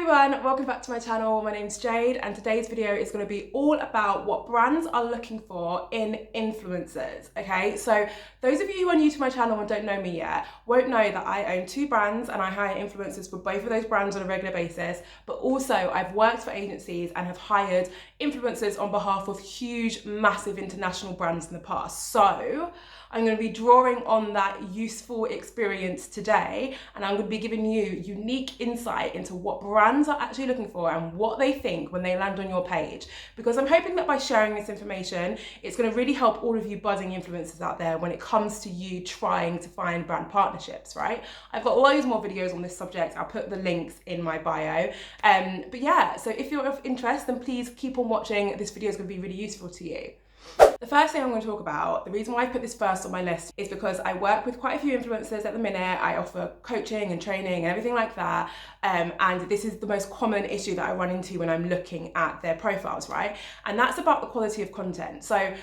everyone, welcome back to my channel. My name's Jade and today's video is going to be all about what brands are looking for in influencers, okay? So those of you who are new to my channel and don't know me yet won't know that I own two brands and I hire influencers for both of those brands on a regular basis, but also I've worked for agencies and have hired influencers on behalf of huge, massive international brands in the past. So I'm going to be drawing on that useful experience today, and I'm going to be giving you unique insight into what brands are actually looking for and what they think when they land on your page. Because I'm hoping that by sharing this information, it's going to really help all of you budding influencers out there when it comes to you trying to find brand partnerships, right? I've got loads more videos on this subject. I'll put the links in my bio. But yeah, so if you're of interest, then please keep on watching. This video is going to be really useful to you. The first thing I'm going to talk about, the reason why I put this first on my list is because I work with quite a few influencers at the minute. I offer coaching and training and everything like that. And this is the most common issue that I run into when I'm looking at their profiles, right? And that's about the quality of content. So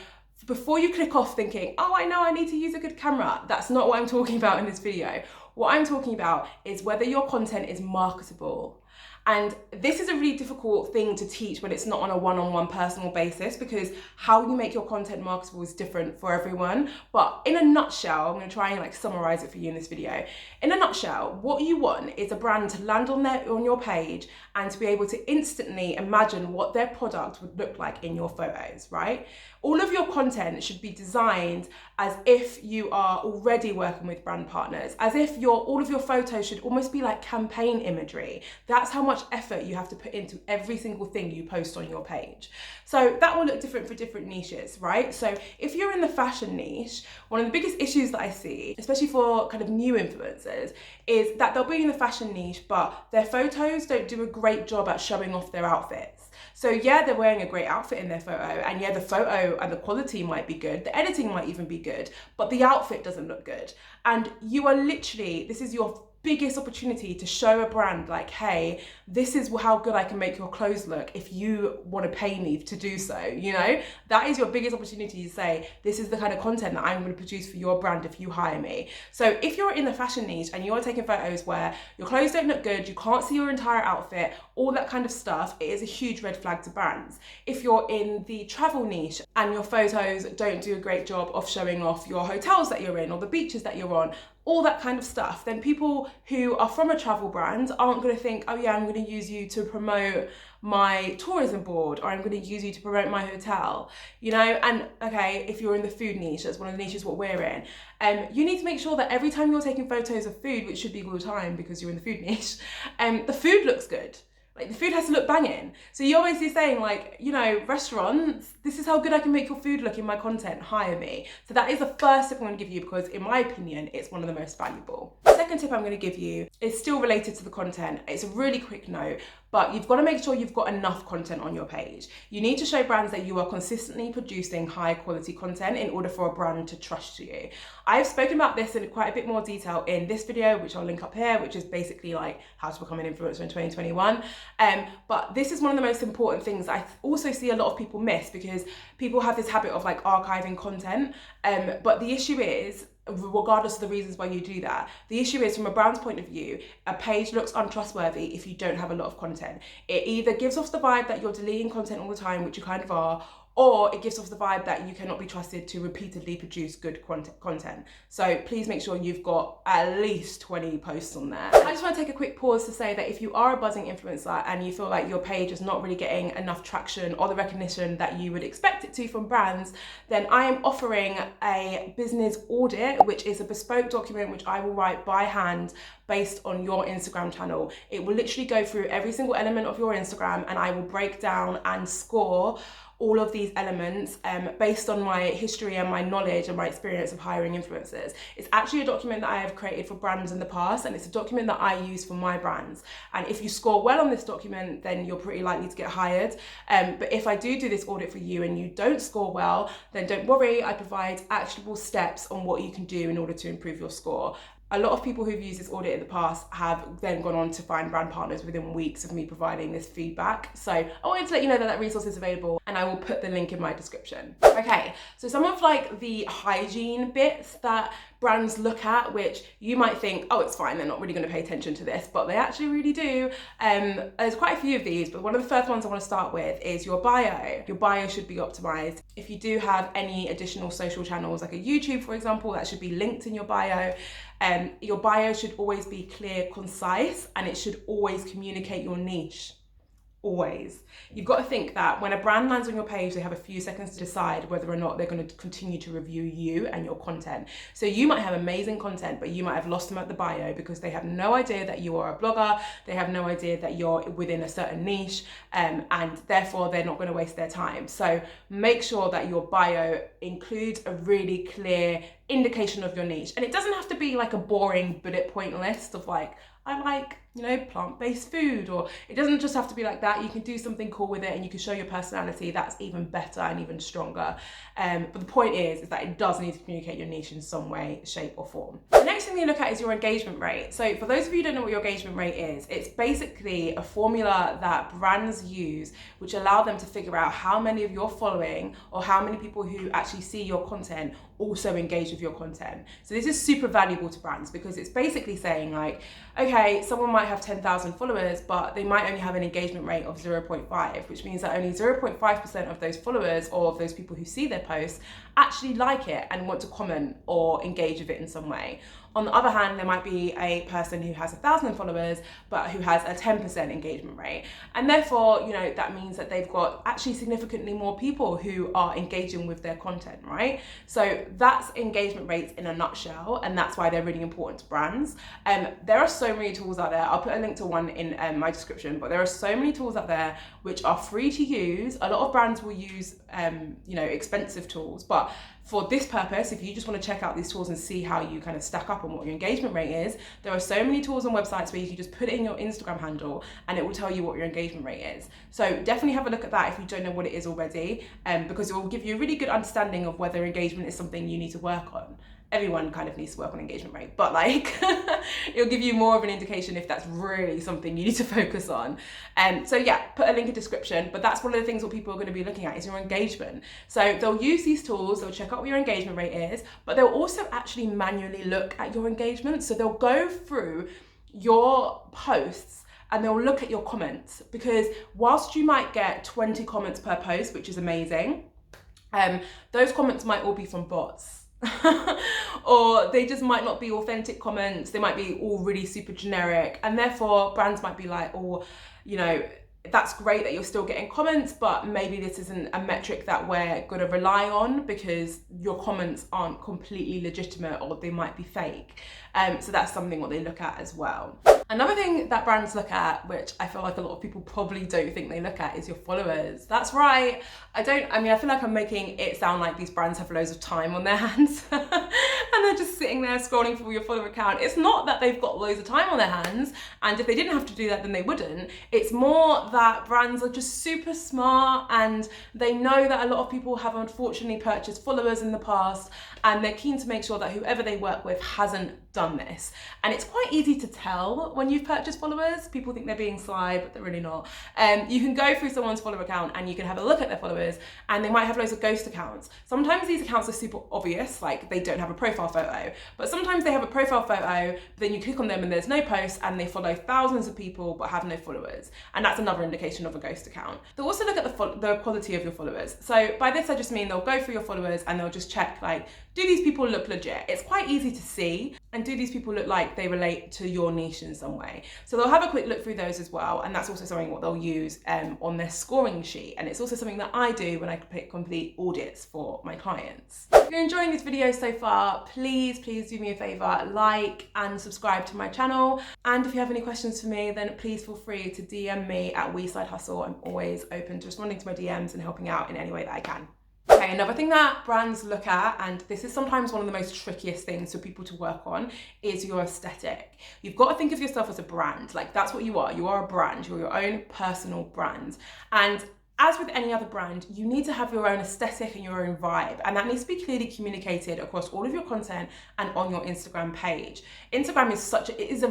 before you click off thinking, oh, I know I need to use a good camera, that's not what I'm talking about in this video. What I'm talking about is whether your content is marketable. And this is a really difficult thing to teach when it's not on a one-on-one personal basis, because how you make your content marketable is different for everyone. But in a nutshell, I'm going to try and summarize it for you in this video. In a nutshell, what you want is a brand to land on your page and to be able to instantly imagine what their product would look like in your photos, right? All of your content should be designed as if you are already working with brand partners, as if all of your photos should almost be like campaign imagery. That's how much effort you have to put into every single thing you post on your page. So that will look different for different niches, right? So if you're in the fashion niche, one of the biggest issues that I see, especially for kind of new influencers, is that they'll be in the fashion niche, but their photos don't do a great job at showing off their outfits. So yeah, they're wearing a great outfit in their photo, and yeah, the photo and the quality might be good, the editing might even be good, but the outfit doesn't look good. And you are literally, this is your biggest opportunity to show a brand like, hey, this is how good I can make your clothes look if you want to pay me to do so, you know? That is your biggest opportunity to say, this is the kind of content that I'm going to produce for your brand if you hire me. So if you're in the fashion niche and you're taking photos where your clothes don't look good, you can't see your entire outfit, all that kind of stuff, it is a huge red flag to brands. If you're in the travel niche and your photos don't do a great job of showing off your hotels that you're in or the beaches that you're on, all that kind of stuff, then people who are from a travel brand aren't going to think, oh yeah, I'm going to use you to promote my tourism board, or I'm going to use you to promote my hotel, you know? And okay, if you're in the food niche, that's one of the niches what we're in, you need to make sure that every time you're taking photos of food, which should be all the time because you're in the food niche, the food looks good. Like, the food has to look banging. So you're obviously saying, like, you know, restaurants, this is how good I can make your food look in my content, hire me. So that is the first tip I'm going to give you because, in my opinion, it's one of the most valuable. The second tip I'm going to give you is still related to the content. It's a really quick note, but you've got to make sure you've got enough content on your page. You need to show brands that you are consistently producing high quality content in order for a brand to trust you. I've spoken about this in quite a bit more detail in this video, which I'll link up here, which is basically like how to become an influencer in 2021. But this is one of the most important things I also see a lot of people miss, because people have this habit of like archiving content. But the issue is, regardless of the reasons why you do that, the issue is, from a brand's point of view, a page looks untrustworthy if you don't have a lot of content. It either gives off the vibe that you're deleting content all the time, which you kind of are, or it gives off the vibe that you cannot be trusted to repeatedly produce good content. So please make sure you've got at least 20 posts on there. I just want to take a quick pause to say that if you are a buzzing influencer and you feel like your page is not really getting enough traction or the recognition that you would expect it to from brands, then I am offering a business audit, which is a bespoke document which I will write by hand based on your Instagram channel. It will literally go through every single element of your Instagram, and I will break down and score all of these elements based on my history and my knowledge and my experience of hiring influencers. It's actually a document that I have created for brands in the past, and it's a document that I use for my brands. And if you score well on this document, then you're pretty likely to get hired. But if I do this audit for you and you don't score well, then don't worry, I provide actionable steps on what you can do in order to improve your score. A lot of people who've used this audit in the past have then gone on to find brand partners within weeks of me providing this feedback. So I wanted to let you know that that resource is available, and I will put the link in my description. Okay, so some of like the hygiene bits that brands look at, which you might think, oh, it's fine, they're not really going to pay attention to this, but they actually really do. There's quite a few of these, but one of the first ones I want to start with is your bio. Your bio should be optimized. If you do have any additional social channels, like a YouTube, for example, that should be linked in your bio. Your bio should always be clear, concise, and it should always communicate your niche. Always. You've got to think that when a brand lands on your page, they have a few seconds to decide whether or not they're going to continue to review you and your content. So you might have amazing content, but you might have lost them at the bio because they have no idea that you are a blogger. They have no idea that you're within a certain niche, and therefore they're not going to waste their time. So make sure that your bio includes a really clear indication of your niche. And it doesn't have to be like a boring bullet point list of like, I like, plant-based food, or it doesn't just have to be like that. You can do something cool with it and you can show your personality. That's even better and even stronger. But the point is that it does need to communicate your niche in some way, shape or form. The next thing you look at is your engagement rate. So for those of you who don't know what your engagement rate is, it's basically a formula that brands use which allow them to figure out how many of your following or how many people who actually see your content also engage with your content. So this is super valuable to brands because it's basically saying like, okay, someone might have 10,000 followers, but they might only have an engagement rate of 0.5, which means that only 0.5% of those followers or of those people who see their posts actually like it and want to comment or engage with it in some way. On the other hand, there might be a person who has 1,000 followers, but who has a 10% engagement rate. And therefore, that means that they've got actually significantly more people who are engaging with their content, right? So that's engagement rates in a nutshell, and that's why they're really important to brands. There are so many tools out there. I'll put a link to one in my description, but there are so many tools out there which are free to use. A lot of brands will use, expensive tools, but for this purpose, if you just want to check out these tools and see how you kind of stack up on what your engagement rate is, there are so many tools on websites where you can just put it in your Instagram handle and it will tell you what your engagement rate is. So definitely have a look at that if you don't know what it is already, because it will give you a really good understanding of whether engagement is something you need to work on. Everyone kind of needs to work on engagement rate, but like it'll give you more of an indication if that's really something you need to focus on. So yeah, put a link in description, but that's one of the things what people are going to be looking at is your engagement. So they'll use these tools, they'll check out what your engagement rate is, but they'll also actually manually look at your engagement. So they'll go through your posts and they'll look at your comments, because whilst you might get 20 comments per post, which is amazing, those comments might all be from bots. Or they just might not be authentic comments. They might be all really super generic, and therefore brands might be like, oh, that's great that you're still getting comments, but maybe this isn't a metric that we're going to rely on because your comments aren't completely legitimate or they might be fake. So that's something what they look at as well. Another thing that brands look at, which I feel like a lot of people probably don't think they look at, is your followers. That's right. I feel like I'm making it sound like these brands have loads of time on their hands and they're just sitting there scrolling through your follower account. It's not that they've got loads of time on their hands, and if they didn't have to do that, then they wouldn't. It's more that brands are just super smart and they know that a lot of people have unfortunately purchased followers in the past, and they're keen to make sure that whoever they work with hasn't done this. And it's quite easy to tell when you've purchased followers. People think they're being sly, but they're really not. You can go through someone's follower account and you can have a look at their followers, and they might have loads of ghost accounts. Sometimes these accounts are super obvious, like they don't have a profile photo, but sometimes they have a profile photo, but then you click on them and there's no posts, and they follow thousands of people but have no followers, and that's another indication of a ghost account. They'll also look at the quality of your followers. So by this I just mean they'll go through your followers and they'll just check, like, do these people look legit? It's quite easy to see. And do these people look like they relate to your niche in some way? So they'll have a quick look through those as well, and that's also something what they'll use on their scoring sheet. And it's also something that I do when I complete audits for my clients. If you're enjoying this video so far, please do me a favor, like and subscribe to my channel. And if you have any questions for me, then please feel free to DM me at WeSideHustle. I'm always open to responding to my DMs and helping out in any way that I can. Okay, another thing that brands look at, and this is sometimes one of the most trickiest things for people to work on, is your aesthetic. You've got to think of yourself as a brand. Like, that's what you are. You are a brand. You're your own personal brand. And as with any other brand, you need to have your own aesthetic and your own vibe, and that needs to be clearly communicated across all of your content and on your Instagram page. Instagram is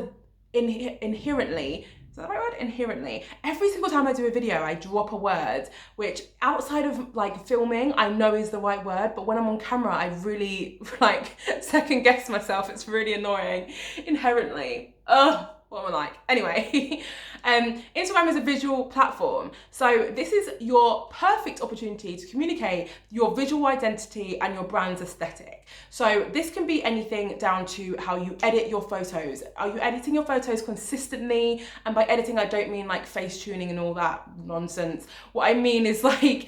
inherently, is that the right word? Inherently. Every single time I do a video, I drop a word, which outside of like filming, I know is the right word, but when I'm on camera, I really like second guess myself. It's really annoying. Inherently. Ugh. What am I like? Anyway, Instagram is a visual platform. So this is your perfect opportunity to communicate your visual identity and your brand's aesthetic. So this can be anything down to how you edit your photos. Are you editing your photos consistently? And by editing, I don't mean like face tuning and all that nonsense. What I mean is like,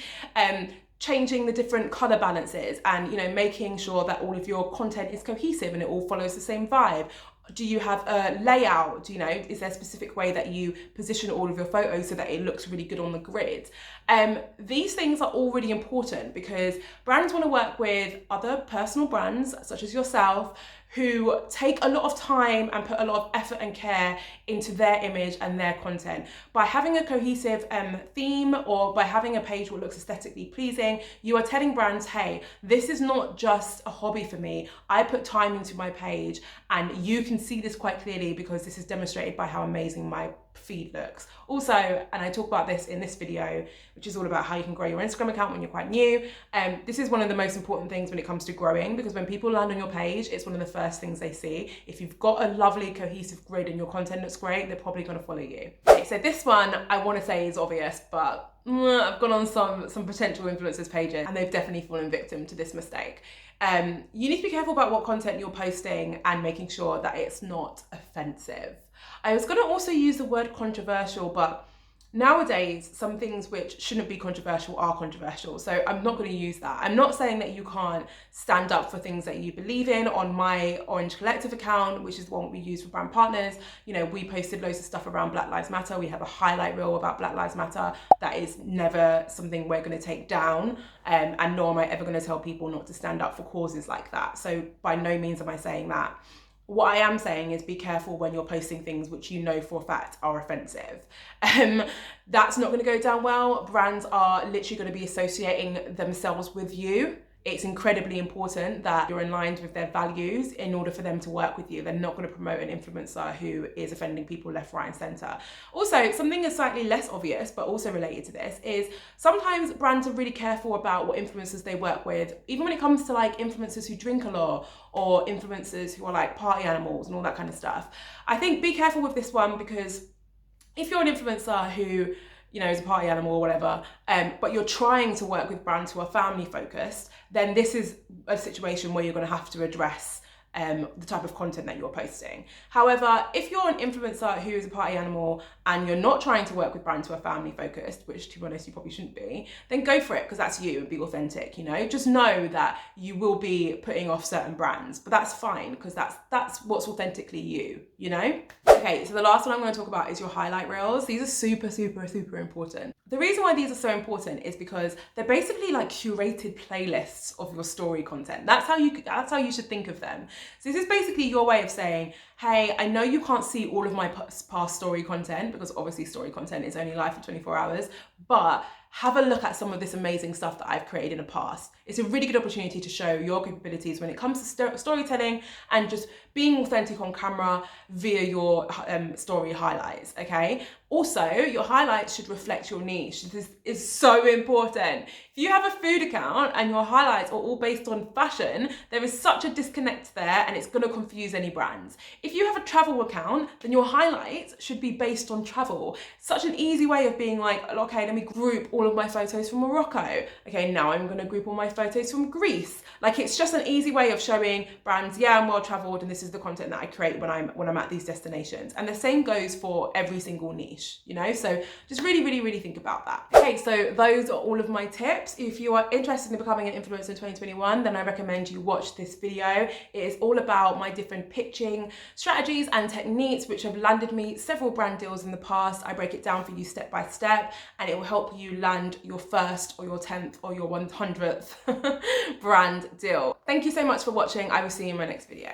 changing the different color balances and, you know, making sure that all of your content is cohesive and it all follows the same vibe. Do you have a layout? Do you know, is there a specific way that you position all of your photos so that it looks really good on the grid? These things are all really important because brands want to work with other personal brands such as yourself who take a lot of time and put a lot of effort and care into their image and their content. By having a cohesive theme or by having a page that looks aesthetically pleasing, you are telling brands, hey, this is not just a hobby for me. I put time into my page and you can see this quite clearly because this is demonstrated by how amazing my feed looks. Also, and I talk about this in this video, which is all about how you can grow your Instagram account when you're quite new. This is one of the most important things when it comes to growing, because when people land on your page, it's one of the first things they see. If you've got a lovely cohesive grid and your content looks great, they're probably going to follow you. Okay, so this one I want to say is obvious, but I've gone on some potential influencers pages and they've definitely fallen victim to this mistake. You need to be careful about what content you're posting and making sure that it's not offensive. I was going to also use the word controversial, but nowadays some things which shouldn't be controversial are controversial, so I'm not going to use that. I'm not saying that you can't stand up for things that you believe in. On my Orange Collective account, which is the one we use for brand partners, you know, we posted loads of stuff around Black Lives Matter. We have a highlight reel about Black Lives Matter. That is never something we're going to take down, and nor am I ever going to tell people not to stand up for causes like that. So by no means am I saying that. What I am saying is be careful when you're posting things which you know for a fact are offensive. That's not going to go down well. Brands are literally going to be associating themselves with you. It's incredibly important that you're in line with their values in order for them to work with you. They're not going to promote an influencer who is offending people left, right, and center. Also, something that's slightly less obvious, but also related to this, is sometimes brands are really careful about what influencers they work with, even when it comes to like influencers who drink a lot or influencers who are like party animals and all that kind of stuff. I think be careful with this one, because if you're an influencer who, you know, is a party animal or whatever, but you're trying to work with brands who are family focused, then this is a situation where you're going to have to address the type of content that you're posting. However, if you're an influencer who is a party animal and you're not trying to work with brands who are family focused, which to be honest you probably shouldn't be, then go for it, because that's you, and be authentic. You know, just know that you will be putting off certain brands, but that's fine, because that's what's authentically you, you know? Okay, so the last one I'm going to talk about is your highlight reels. These are super, super, super important. The reason why these are so important is because they're basically like curated playlists of your story content. That's how you should think of them. So this is basically your way of saying, hey, I know you can't see all of my past story content, because obviously story content is only live for 24 hours, but have a look at some of this amazing stuff that I've created in the past. It's a really good opportunity to show your capabilities when it comes to storytelling and just being authentic on camera via your story highlights, okay? Also, your highlights should reflect your niche. This is so important. If you have a food account and your highlights are all based on fashion, there is such a disconnect there, and it's going to confuse any brands. If you have a travel account, then your highlights should be based on travel. Such an easy way of being like, okay, let me group all of my photos from Morocco. Okay, now I'm going to group all my photos from Greece. Like, it's just an easy way of showing brands, yeah, I'm well traveled and this is the content that I create when I'm at these destinations. And the same goes for every single niche, you know? So just really, really, really think about that. Okay, so those are all of my tips. If you are interested in becoming an influencer in 2021, then I recommend you watch this video. It is all about my different pitching strategies and techniques which have landed me several brand deals in the past. I break it down for you step by step, and it will help you land your first or your 10th or your 100th brand deal. Thank you so much for watching. I will see you in my next video.